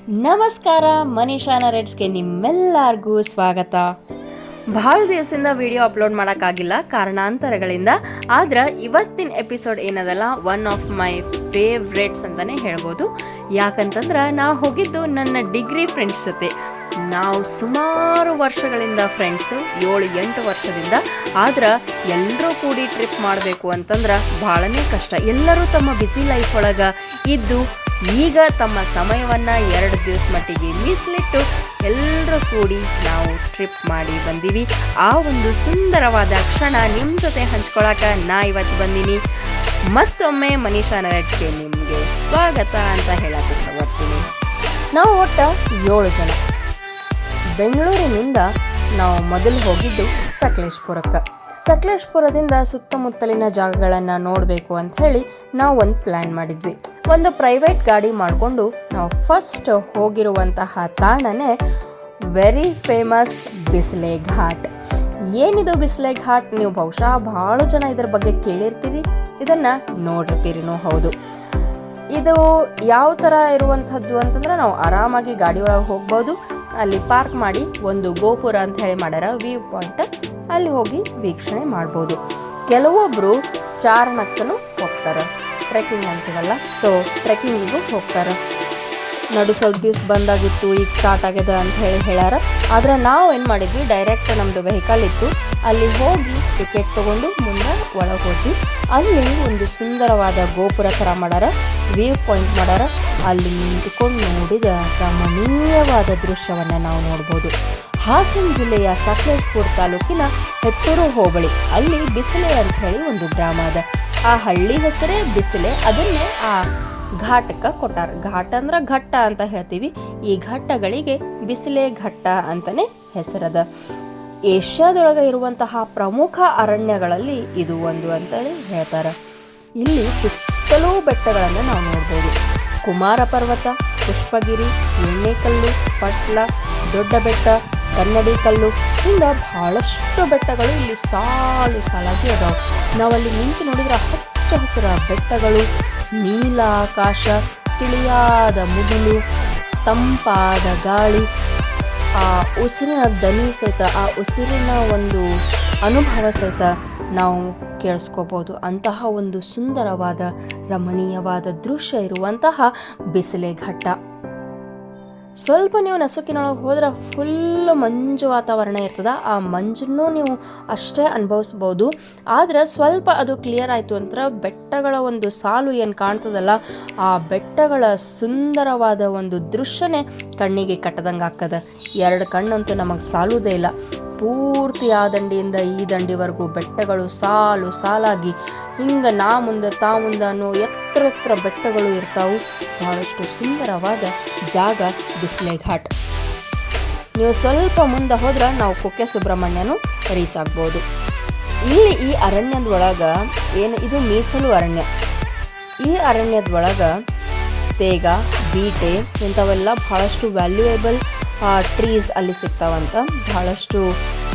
ನಮಸ್ಕಾರ, ಮನೀಷಾನ ರೆಡ್ಸ್ಗೆ ನಿಮ್ಮೆಲ್ಲರಿಗೂ ಸ್ವಾಗತ. ಭಾಳ ದಿವಸದಿಂದ ವಿಡಿಯೋ ಅಪ್ಲೋಡ್ ಮಾಡೋಕ್ಕಾಗಿಲ್ಲ ಕಾರಣಾಂತರಗಳಿಂದ. ಆದ್ರೆ ಇವತ್ತಿನ ಎಪಿಸೋಡ್ ಏನದಲ್ಲ, ಒನ್ ಆಫ್ ಮೈ ಫೇವ್ರೇಟ್ಸ್ ಅಂತಲೇ ಹೇಳ್ಬೋದು. ಯಾಕಂತಂದ್ರೆ ನಾವು ಹೋಗಿದ್ದು ನನ್ನ ಡಿಗ್ರಿ ಫ್ರೆಂಡ್ಸ್ ಜೊತೆ. ನಾವು ಸುಮಾರು ವರ್ಷಗಳಿಂದ ಫ್ರೆಂಡ್ಸು, 7-8 ವರ್ಷದಿಂದ. ಆದ್ರೆ ಎಲ್ಲರೂ ಕೂಡಿ ಟ್ರಿಪ್ ಮಾಡಬೇಕು ಅಂತಂದ್ರೆ ಭಾಳನೇ ಕಷ್ಟ. ಎಲ್ಲರೂ ತಮ್ಮ ಬ್ಯುಸಿ ಲೈಫ್ ಒಳಗೆ ಇದ್ದು ಈಗ ತಮ್ಮ ಸಮಯವನ್ನು 2 ದಿವಸ ಮಟ್ಟಿಗೆ ಮೀಸಲಿಟ್ಟು ಎಲ್ಲರೂ ಕೂಡಿ ನಾವು ಟ್ರಿಪ್ ಮಾಡಿ ಬಂದೀವಿ. ಆ ಒಂದು ಸುಂದರವಾದ ಕ್ಷಣ ನಿಮ್ಮ ಜೊತೆ ಹಂಚ್ಕೊಳಕ್ಕೆ ನಾ ಇವತ್ತು ಬಂದೀನಿ. ಮತ್ತೊಮ್ಮೆ ಮನೀಷಾನ ರೆಡ್ಸ್ಗೆ ನಿಮಗೆ ಸ್ವಾಗತ ಅಂತ ಹೇಳಕ್ಕೆ ಇಷ್ಟಪಡ್ತೀನಿ. ನಾವು ಒಟ್ಟು 7 ಜನ. ಬೆಂಗಳೂರಿನಿಂದ ನಾವು ಮೊದಲು ಹೋಗಿದ್ದು ಸಕಲೇಶಪುರಕ್ಕೆ. ಸಕಲೇಶಪುರದಿಂದ ಸುತ್ತಮುತ್ತಲಿನ ಜಾಗಗಳನ್ನು ನೋಡಬೇಕು ಅಂತ ಹೇಳಿ ನಾವು ಒಂದು ಪ್ಲ್ಯಾನ್ ಮಾಡಿದ್ವಿ. ಒಂದು ಪ್ರೈವೇಟ್ ಗಾಡಿ ಮಾಡಿಕೊಂಡು ನಾವು ಫಸ್ಟ್ ಹೋಗಿರುವಂತಹ ತಾಣನೇ ವೆರಿ ಫೇಮಸ್ ಬಿಸಿಲೆ ಘಾಟ್. ಏನಿದು ಬಿಸಿಲೆ ಘಾಟ್? ನೀವು ಬಹುಶಃ ಭಾಳ ಜನ ಇದರ ಬಗ್ಗೆ ಕೇಳಿರ್ತೀರಿ, ಇದನ್ನು ನೋಡಿರ್ತೀರಿನೂ ಹೌದು. ಇದು ಯಾವ ಥರ ಇರುವಂಥದ್ದು ಅಂತಂದ್ರೆ, ನಾವು ಆರಾಮಾಗಿ ಗಾಡಿ ಒಳಗೆ ಹೋಗ್ಬೋದು. ಅಲ್ಲಿ ಪಾರ್ಕ್ ಮಾಡಿ ಒಂದು ಗೋಪುರ ಅಂತ ಹೇಳಿ ಮಾಡ್ಯಾರ, ವ್ಯೂ ಪಾಯಿಂಟ್, ಅಲ್ಲಿ ಹೋಗಿ ವೀಕ್ಷಣೆ ಮಾಡ್ಬೋದು. ಕೆಲವೊಬ್ಬರು ಚಾರಣಕ್ಕೂ ಹೋಗ್ತಾರೆ, ಟ್ರೆಕ್ಕಿಂಗ್ ಅಂತೀವಲ್ಲ, ಸೊ ಟ್ರೆಕ್ಕಿಂಗಿಗೂ ಹೋಗ್ತಾರೆ. ನಡು ಸ್ವಲ್ಪ ದಿವ್ಸ ಬಂದಾಗಿತ್ತು, ಈಗ ಸ್ಟಾರ್ಟ್ ಆಗ್ಯದ ಅಂತ ಹೇಳ್ಯಾರ. ಆದರೆ ನಾವು ಏನು ಮಾಡಿದ್ವಿ, ಡೈರೆಕ್ಟ್ ನಮ್ಮದು ವೆಹಿಕಲ್ ಇತ್ತು, ಅಲ್ಲಿ ಹೋಗಿ ಟಿಕೆಟ್ ತೊಗೊಂಡು ಮುಂದೆ ಒಳಗೆ ಹೋದ್ವಿ. ಅಲ್ಲಿ ಒಂದು ಸುಂದರವಾದ ಗೋಪುರ ಥರ ಮಾಡ್ಯಾರ, ವ್ಯೂ ಪಾಯಿಂಟ್ ಮಾಡ್ಯಾರ. ಅಲ್ಲಿ ನಿಂತುಕೊಂಡು ನೋಡಿದ ರಮಣೀಯವಾದ ದೃಶ್ಯವನ್ನು ನಾವು ನೋಡ್ಬೋದು. ಹಾಸನ ಜಿಲ್ಲೆಯ ಸಕಲೇಶಪುರ ತಾಲೂಕಿನ ಹೆತ್ತೂರು ಹೋಬಳಿ, ಅಲ್ಲಿ ಬಿಸಿಲೆ ಅಂತ ಹೇಳಿ ಒಂದು ಗ್ರಾಮ ಅದ. ಆ ಹಳ್ಳಿ ಹೆಸರೇ ಬಿಸಿಲೆ, ಅದನ್ನೇ ಆ ಘಾಟಕ್ಕೆ ಕೊಟ್ಟಾರ. ಘಾಟ ಅಂದ್ರೆ ಘಟ್ಟ ಅಂತ ಹೇಳ್ತೀವಿ. ಈ ಘಟ್ಟಗಳಿಗೆ ಬಿಸಿಲೆ ಘಟ್ಟ ಅಂತಲೇ ಹೆಸರದ. ಏಷ್ಯಾದೊಳಗೆ ಇರುವಂತಹ ಪ್ರಮುಖ ಅರಣ್ಯಗಳಲ್ಲಿ ಇದು ಒಂದು ಅಂತೇಳಿ ಹೇಳ್ತಾರೆ. ಇಲ್ಲಿ ಸುತ್ತಲೂ ಬೆಟ್ಟಗಳನ್ನು ನಾವು ನೋಡ್ಬೋದು. ಕುಮಾರ ಪರ್ವತ, ಪುಷ್ಪಗಿರಿ, ಎಣ್ಣೆಕಲ್ಲು, ಪಟ್ಲ, ದೊಡ್ಡ ಬೆಟ್ಟ, ಕನ್ನಡಿ ಕಲ್ಲು, ಹಿಂಗೆ ಬಹಳಷ್ಟು ಬೆಟ್ಟಗಳು ಇಲ್ಲಿ ಸಾಲು ಸಾಲಾಗಿ ಅದಾವೆ. ನಾವಲ್ಲಿ ನಿಂತು ನೋಡಿದ್ರೆ ಹಚ್ಚ ಹಸಿರ ಬೆಟ್ಟಗಳು, ನೀಲ ಆಕಾಶ, ತಿಳಿಯಾದ ಮುಗಿಲು, ತಂಪಾದ ಗಾಳಿ, ಆ ಉಸಿರಿನ ದನಿ ಸಹಿತ, ಆ ಉಸಿರಿನ ಒಂದು ಅನುಭವ ಸಹಿತ ನಾವು ಕೇಳಿಸ್ಕೋಬೋದು. ಅಂತಹ ಒಂದು ಸುಂದರವಾದ ರಮಣೀಯವಾದ ದೃಶ್ಯ ಇರುವಂತಹ ಬಿಸಿಲೆ ಘಟ್ಟ. ಸ್ವಲ್ಪ ನೀವು ನಸುಕಿನೊಳಗೆ ಹೋದ್ರೆ ಫುಲ್ ಮಂಜು ವಾತಾವರಣ ಇರ್ತದೆ. ಆ ಮಂಜನ್ನು ನೀವು ಅಷ್ಟೇ ಅನುಭವಿಸ್ಬೋದು. ಆದರೆ ಸ್ವಲ್ಪ ಅದು ಕ್ಲಿಯರ್ ಆಯಿತು ಅಂದ್ರೆ ಬೆಟ್ಟಗಳ ಒಂದು ಸಾಲು ಏನು ಕಾಣ್ತದಲ್ಲ, ಆ ಬೆಟ್ಟಗಳ ಸುಂದರವಾದ ಒಂದು ದೃಶ್ಯನೇ ಕಣ್ಣಿಗೆ ಕಟ್ಟದಂಗೆ ಆಗ್ತದೆ. 2 ಕಣ್ಣಂತೂ ನಮಗೆ ಸಾಲುವುದೇ ಇಲ್ಲ. ಪೂರ್ತಿ ಆ ದಂಡಿಯಿಂದ ಈ ದಂಡಿವರೆಗೂ ಬೆಟ್ಟಗಳು ಸಾಲು ಸಾಲಾಗಿ ಹಿಂಗೆ ನಾ ಮುಂದೆ ತಾ ಮುಂದೆ ಅನ್ನೋ ಎತ್ತರ ಬೆಟ್ಟಗಳು ಇರ್ತಾವೆ. ಬಹಳಷ್ಟು ಸುಂದರವಾದ ಜಾಗ ಬಿಸಿಲೆ ಘಾಟ್. ನೀವು ಸ್ವಲ್ಪ ಮುಂದೆ ಹೋದ್ರೆ ನಾವು ಕುಕ್ಕೆ ಸುಬ್ರಹ್ಮಣ್ಯನೂ ರೀಚ್ ಆಗ್ಬೋದು. ಇಲ್ಲಿ ಈ ಅರಣ್ಯದೊಳಗೆ ಏನು, ಇದು ಮೀಸಲು ಅರಣ್ಯ. ಈ ಅರಣ್ಯದೊಳಗೆ ತೇಗ, ಬೀಟೆ ಇಂಥವೆಲ್ಲ ಬಹಳಷ್ಟು ವ್ಯಾಲ್ಯೂಯೇಬಲ್ ಟ್ರೀಸ್ ಅಲ್ಲಿ ಸಿಗ್ತಾವಂತ. ಬಹಳಷ್ಟು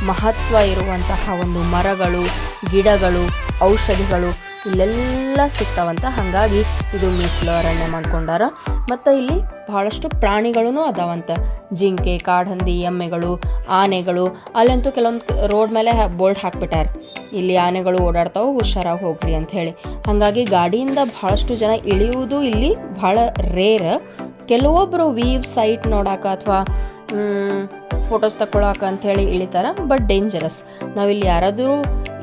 ಮಹತ್ವ ಇರುವಂತಹ ಒಂದು ಮರಗಳು, ಗಿಡಗಳು, ಔಷಧಿಗಳು ಇಲ್ಲೆಲ್ಲ ಸಿಗ್ತಾವಂತ. ಹಾಗಾಗಿ ಇದು ಮೀಸಲು ಅರಣ್ಯ ಮಾಡ್ಕೊಂಡಾರ. ಮತ್ತು ಇಲ್ಲಿ ಬಹಳಷ್ಟು ಪ್ರಾಣಿಗಳೂ ಅದಾವಂತ. ಜಿಂಕೆ, ಕಾಡಹಂದಿ, ಎಮ್ಮೆಗಳು, ಆನೆಗಳು. ಅಲ್ಲಂತೂ ಕೆಲವೊಂದು ರೋಡ್ ಮೇಲೆ ಬೋರ್ಡ್ ಹಾಕ್ಬಿಟ್ಟಾರ, ಇಲ್ಲಿ ಆನೆಗಳು ಓಡಾಡ್ತಾವೆ, ಹುಷಾರಾಗಿ ಹೋಗ್ರಿ ಅಂತ ಹೇಳಿ. ಹಾಗಾಗಿ ಗಾಡಿಯಿಂದ ಬಹಳಷ್ಟು ಜನ ಇಳಿಯುವುದು ಇಲ್ಲಿ ಭಾಳ ರೇರ್. ಕೆಲವೊಬ್ಬರು ವೀವ್ ಸೈಟ್ ನೋಡಾಕ ಅಥವಾ ಫೋಟೋಸ್ ತಗೊಳಕ ಅಂಥೇಳಿ ಇಳಿತಾರೆ, ಬಟ್ ಡೇಂಜರಸ್. ನಾವಿಲ್ಲಿ ಯಾರಾದರೂ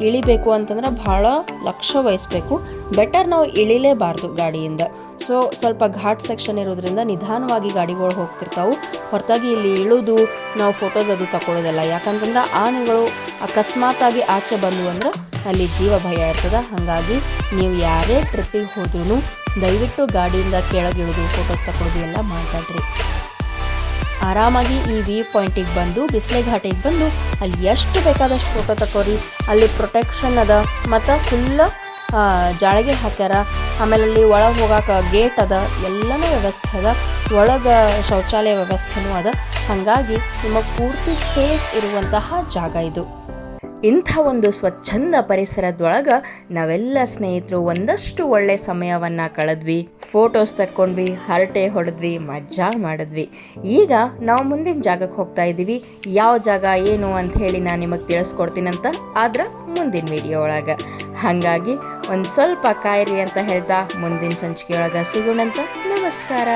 ಇಳಿಬೇಕು ಅಂತಂದ್ರೆ ಭಾಳ ಲಕ್ಷ್ಯ ವಹಿಸ್ಬೇಕು. ಬೆಟರ್ ನಾವು ಇಳಿಲೇಬಾರ್ದು ಗಾಡಿಯಿಂದ. ಸೊ ಸ್ವಲ್ಪ ಘಾಟ್ ಸೆಕ್ಷನ್ ಇರೋದ್ರಿಂದ ನಿಧಾನವಾಗಿ ಗಾಡಿಗಳು ಹೋಗ್ತಿರ್ತಾವೆ. ಹೊರತಾಗಿ ಇಲ್ಲಿ ಇಳಿದು ನಾವು ಫೋಟೋಸ್ ಅದು ತಗೊಳ್ಳೋದಿಲ್ಲ. ಯಾಕಂತಂದ್ರೆ ಆನೆಗಳು ಅಕಸ್ಮಾತಾಗಿ ಆಚೆ ಬಂದು ಅಂದ್ರೆ ಅಲ್ಲಿ ಜೀವ ಭಯ ಇರ್ತದೆ. ಹಾಗಾಗಿ ನೀವು ಯಾರೇ ಟ್ರಿಪ್ಪಿಗೆ ಹೋದ್ರೂ ದಯವಿಟ್ಟು ಗಾಡಿಯಿಂದ ಕೆಳಗಿಳಿದು ಫೋಟೋಸ್ ತಗೊಳ್ಳೋದು ಎಲ್ಲ ಮಾತಾಡ್ರಿ. ಆರಾಮಾಗಿ ಈ ವ್ಯೂ ಪಾಯಿಂಟಿಗೆ ಬಂದು, ಬಿಸಿಲೆ ಘಾಟಿಗೆ ಬಂದು ಅಲ್ಲಿ ಎಷ್ಟು ಬೇಕಾದಷ್ಟು ಫೋಟೋ ತಗೋರಿ. ಅಲ್ಲಿ ಪ್ರೊಟೆಕ್ಷನ್ ಅದ, ಮತ್ತು ಫುಲ್ ಜಾಳಿಗೆ ಹಾಕ್ಯಾರ. ಆಮೇಲೆ ಅಲ್ಲಿ ಒಳಗೆ ಹೋಗಾಕ ಗೇಟ್ ಅದ, ಎಲ್ಲನೂ ವ್ಯವಸ್ಥೆ ಅದ. ಒಳಗೆ ಶೌಚಾಲಯ ವ್ಯವಸ್ಥೆನೂ ಅದ. ಹಾಗಾಗಿ ನಿಮಗೆ ಪೂರ್ತಿ ಸೇಫ್ ಇರುವಂತಹ ಜಾಗ ಇದು. ಇಂಥ ಒಂದು ಸ್ವಚ್ಛಂದ ಪರಿಸರದೊಳಗೆ ನಾವೆಲ್ಲ ಸ್ನೇಹಿತರು ಒಂದಷ್ಟು ಒಳ್ಳೆ ಸಮಯವನ್ನು ಕಳೆದ್ವಿ, ಫೋಟೋಸ್ ತಕ್ಕೊಂಡ್ವಿ, ಹರಟೆ ಹೊಡೆದ್ವಿ, ಮಜಾ ಮಾಡಿದ್ವಿ. ಈಗ ನಾವು ಮುಂದಿನ ಜಾಗಕ್ಕೆ ಹೋಗ್ತಾ ಇದ್ದೀವಿ. ಯಾವ ಜಾಗ ಏನು ಅಂತ ಹೇಳಿ ನಾನು ನಿಮಗೆ ತಿಳಿಸ್ಕೊಡ್ತೀನಂತ ಆದ್ರೆ ಮುಂದಿನ ವಿಡಿಯೋ ಒಳಗೆ. ಹಾಗಾಗಿ ಒಂದು ಸ್ವಲ್ಪ ಕಾಯಿರಿ ಅಂತ ಹೇಳ್ತಾ ಮುಂದಿನ ಸಂಚಿಕೆ ಒಳಗೆ ಸಿಗೋಣಂತ. ನಮಸ್ಕಾರ.